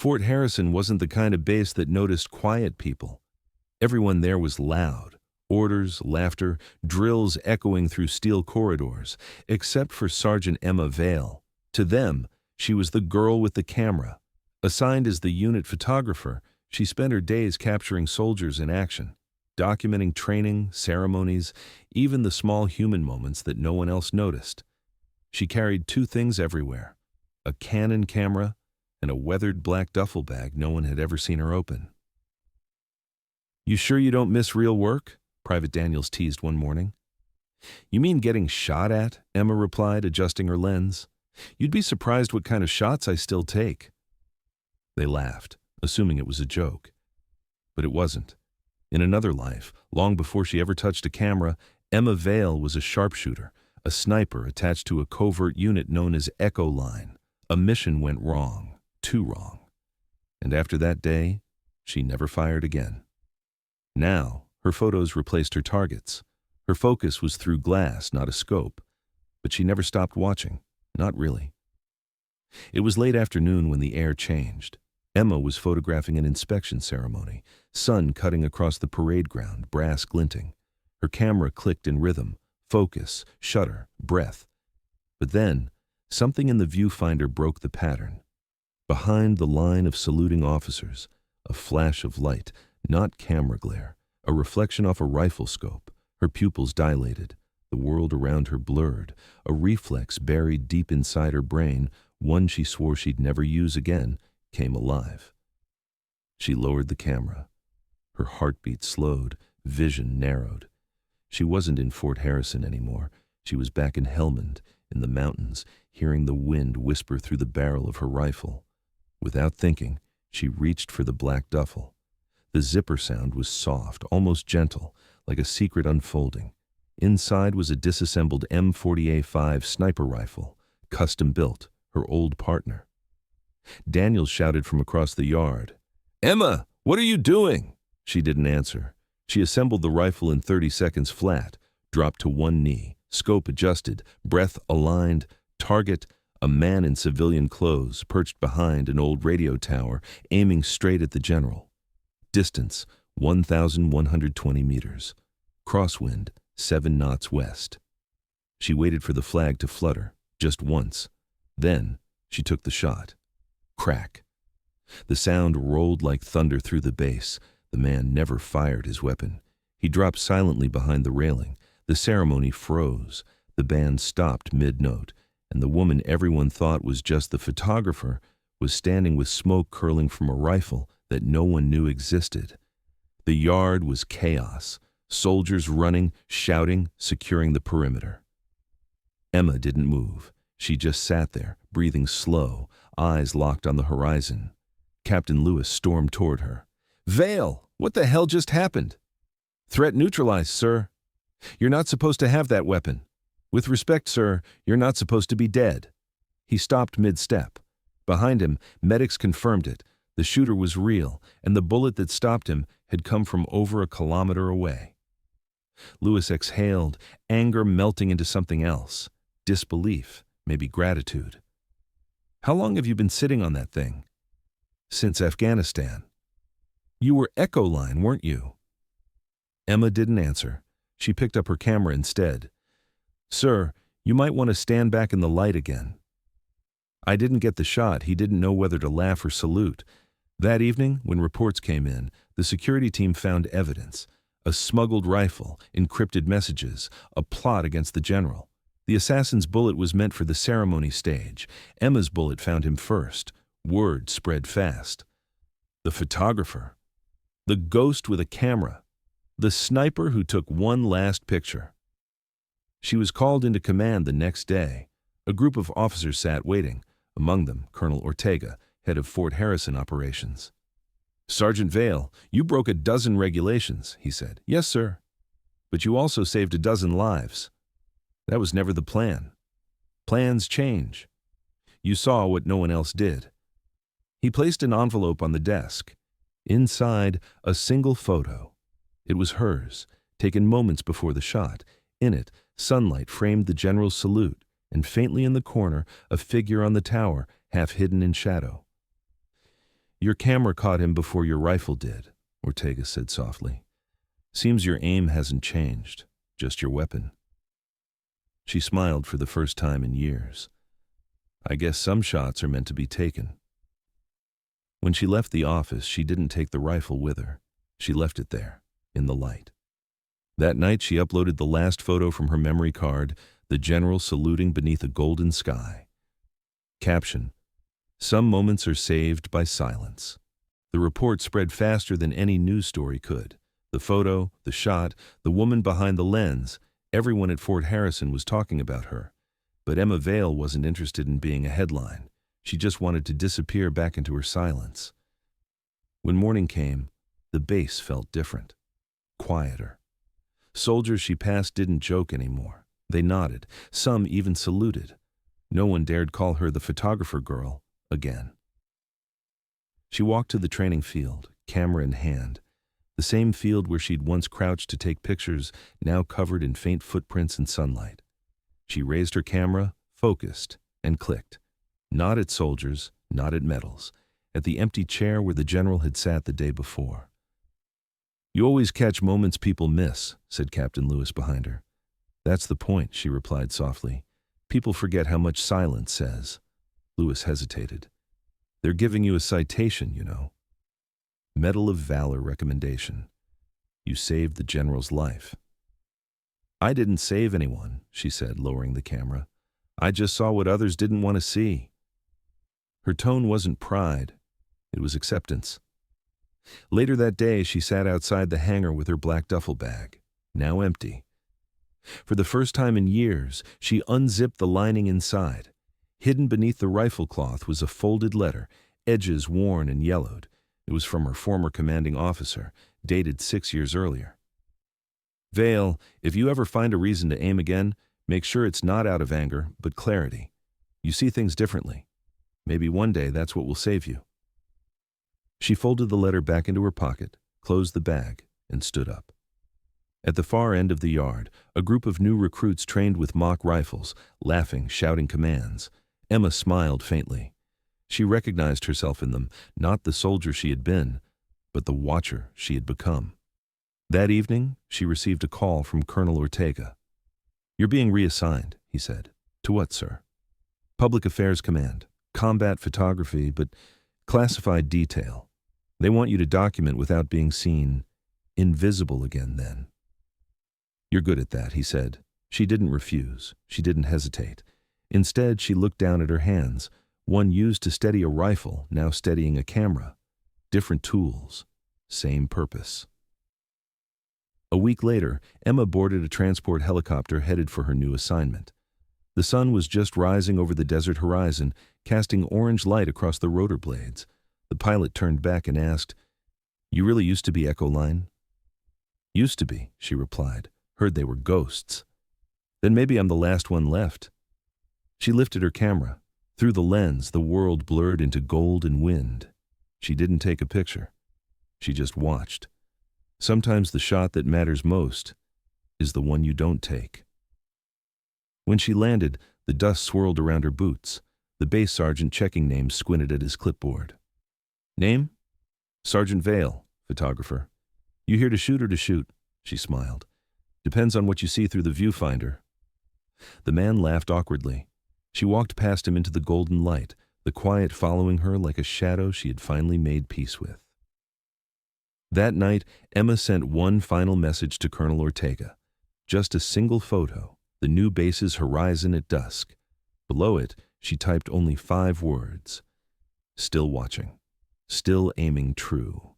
Fort Harrison wasn't the kind of base that noticed quiet people. Everyone there was loud. Orders, laughter, drills echoing through steel corridors, except for Sergeant Emma Vale. To them, she was the girl with the camera. Assigned as the unit photographer, she spent her days capturing soldiers in action, documenting training, ceremonies, even the small human moments that no one else noticed. She carried two things everywhere: a Canon camera and a weathered black duffel bag no one had ever seen her open. "You sure you don't miss real work?" Private Daniels teased one morning. "You mean getting shot at?" Emma replied, adjusting her lens. "You'd be surprised what kind of shots I still take." They laughed, assuming it was a joke. But it wasn't. In another life, long before she ever touched a camera, Emma Vale was a sharpshooter, a sniper attached to a covert unit known as Echo Line. A mission went wrong, too wrong. And after that day, she never fired again. Now, her photos replaced her targets. Her focus was through glass, not a scope. But she never stopped watching. Not really. It was late afternoon when the air changed. Emma was photographing an inspection ceremony, sun cutting across the parade ground, brass glinting. Her camera clicked in rhythm, focus, shutter, breath. But then, something in the viewfinder broke the pattern. Behind the line of saluting officers, a flash of light, not camera glare, a reflection off a rifle scope. Her pupils dilated, the world around her blurred, a reflex buried deep inside her brain, one she swore she'd never use again, came alive. She lowered the camera. Her heartbeat slowed, vision narrowed. She wasn't in Fort Harrison anymore. She was back in Helmand, in the mountains, hearing the wind whisper through the barrel of her rifle. Without thinking, she reached for the black duffel. The zipper sound was soft, almost gentle, like a secret unfolding. Inside was a disassembled M40A5 sniper rifle, custom built, her old partner. Daniels shouted from across the yard, "Emma, what are you doing?" She didn't answer. She assembled the rifle in 30 seconds flat, dropped to one knee, scope adjusted, breath aligned, target, a man in civilian clothes perched behind an old radio tower, aiming straight at the general. Distance, 1,120 meters. Crosswind, 7 knots west. She waited for the flag to flutter, just once. Then, she took the shot. Crack. The sound rolled like thunder through the base. The man never fired his weapon. He dropped silently behind the railing. The ceremony froze. The band stopped mid-note, and the woman everyone thought was just the photographer was standing with smoke curling from a rifle that no one knew existed. The yard was chaos. Soldiers running, shouting, securing the perimeter. Emma didn't move. She just sat there, breathing slow, eyes locked on the horizon. Captain Lewis stormed toward her. "Vale, what the hell just happened?" "Threat neutralized, sir. You're not supposed to have that weapon. With respect, sir, you're not supposed to be dead." He stopped mid-step. Behind him, medics confirmed it. The shooter was real, and the bullet that stopped him had come from over a kilometer away. Lewis exhaled, anger melting into something else. Disbelief, maybe gratitude. "How long have you been sitting on that thing?" "Since Afghanistan." "You were Echo Line, weren't you?" Emma didn't answer. She picked up her camera instead. "Sir, you might want to stand back in the light again." I didn't get the shot. He didn't know whether to laugh or salute. That evening, when reports came in, the security team found evidence. A smuggled rifle, encrypted messages, a plot against the general. The assassin's bullet was meant for the ceremony stage. Emma's bullet found him first. Word spread fast. The photographer. The ghost with a camera. The sniper who took one last picture. She was called into command the next day. A group of officers sat waiting, among them Colonel Ortega, head of Fort Harrison operations. "Sergeant Vale, you broke a dozen regulations," he said. "Yes, sir. But you also saved a dozen lives." "That was never the plan." "Plans change. You saw what no one else did." He placed an envelope on the desk. Inside, a single photo. It was hers, taken moments before the shot. In it, sunlight framed the general's salute, and faintly in the corner, a figure on the tower, half hidden in shadow. Your camera caught him before your rifle did, Ortega said softly. Seems your aim hasn't changed, just your weapon. She smiled for the first time in years. I guess some shots are meant to be taken. When she left the office, she didn't take the rifle with her. She left it there, in the light. That night, she uploaded the last photo from her memory card, the general saluting beneath a golden sky. Caption: Some moments are saved by silence. The report spread faster than any news story could. The photo, the shot, the woman behind the lens, everyone at Fort Harrison was talking about her. But Emma Vale wasn't interested in being a headline. She just wanted to disappear back into her silence. When morning came, the base felt different, quieter. Soldiers she passed didn't joke anymore. They nodded. Some even saluted. No one dared call her the photographer girl again. She walked to the training field, camera in hand. The same field where she'd once crouched to take pictures, now covered in faint footprints and sunlight. She raised her camera, focused, and clicked. Not at soldiers, not at medals. At the empty chair where the general had sat the day before. You always catch moments people miss, said Captain Lewis behind her. That's the point, she replied softly. People forget how much silence says. Lewis hesitated. They're giving you a citation, you know. Medal of Valor recommendation. You saved the general's life. I didn't save anyone, she said, lowering the camera. I just saw what others didn't want to see. Her tone wasn't pride. It was acceptance. Later that day, she sat outside the hangar with her black duffel bag, now empty. For the first time in years, she unzipped the lining inside. Hidden beneath the rifle cloth was a folded letter, edges worn and yellowed. It was from her former commanding officer, dated 6 years earlier. Vale, if you ever find a reason to aim again, make sure it's not out of anger, but clarity. You see things differently. Maybe one day that's what will save you. She folded the letter back into her pocket, closed the bag, and stood up. At the far end of the yard, a group of new recruits trained with mock rifles, laughing, shouting commands. Emma smiled faintly. She recognized herself in them, not the soldier she had been, but the watcher she had become. That evening, she received a call from Colonel Ortega. You're being reassigned, he said. To what, sir? Public Affairs Command. Combat photography, but classified detail. They want you to document without being seen. Invisible again, then. You're good at that, he said. She didn't refuse. She didn't hesitate. Instead, she looked down at her hands, one used to steady a rifle, now steadying a camera. Different tools, same purpose. A week later, Emma boarded a transport helicopter headed for her new assignment. The sun was just rising over the desert horizon, casting orange light across the rotor blades. The pilot turned back and asked, You really used to be Echo Line? Used to be, she replied. Heard they were ghosts. Then maybe I'm the last one left. She lifted her camera. Through the lens, the world blurred into gold and wind. She didn't take a picture. She just watched. Sometimes the shot that matters most is the one you don't take. When she landed, the dust swirled around her boots. The base sergeant checking names squinted at his clipboard. Name? Sergeant Vale, photographer. You here to shoot or to shoot? She smiled. Depends on what you see through the viewfinder. The man laughed awkwardly. She walked past him into the golden light, the quiet following her like a shadow she had finally made peace with. That night, Emma sent one final message to Colonel Ortega. Just a single photo, the new base's horizon at dusk. Below it, she typed only 5 words. Still watching. Still aiming true.